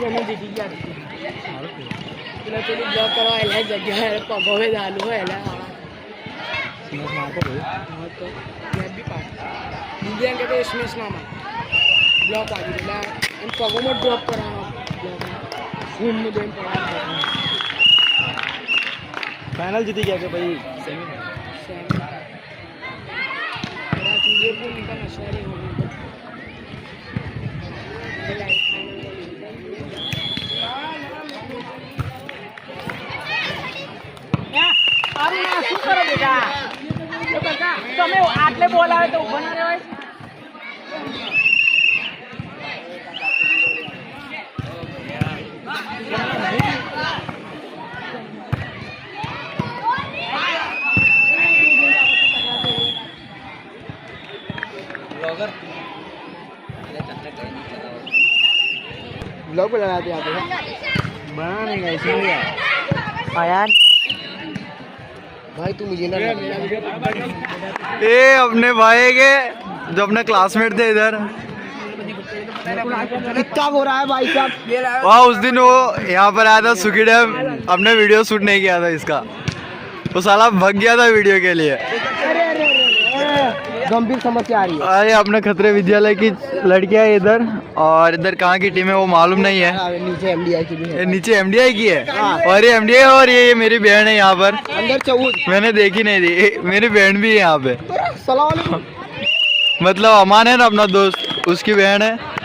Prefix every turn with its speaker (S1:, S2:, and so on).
S1: અમે જીતી ગયા પેલા પેલું બ્લોક કરવા એટલે જગ્યા પગોવે ચાલુ હોય એટલે તો મેં બી પાડ બીજા કે તો સ્મેશ ના માર બ્લોક આવી એટલે એમ પગોમાં ડ્રોપ કરવાનો બ્લોક ફૂમનું દેમ પડવાનું
S2: फाइनल जीती गया कि भाई सेमी
S1: उदयपुर इंटरनेशनल શું કરો બેટા તમે આટલે બોલ આવે તો ઉભા ના રહેવાય
S2: ब्लॉग बनाते आप बना नहीं गए इसलिए
S1: यार
S2: भाई तू मुझे ना
S3: ये अपने भाई के जो अपने क्लासमेट थे इधर
S2: कितना हो रहा है भाई साहब
S3: वहाँ उस दिन वो यहाँ पर आया था सुखी डैम अपने वीडियो शूट नहीं किया था इसका वो साला भाग गया था वीडियो के लिए
S2: गंभीर समस्या आ रही है
S3: अरे अपने खतरे विद्यालय की लड़कियां है इधर और इधर कहाँ की टीम है वो मालूम नहीं है
S2: नीचे एमडीआई की भी है
S3: ये नीचे एमडीआई की है और ये एमडीआई और ये मेरी बहन है यहाँ पर
S2: अंदर 14
S3: मैंने देखी नहीं थी मेरी बहन भी है यहाँ पे
S2: सलाम वालेकुम
S3: मतलब अमान है ना अपना दोस्त उसकी बहन है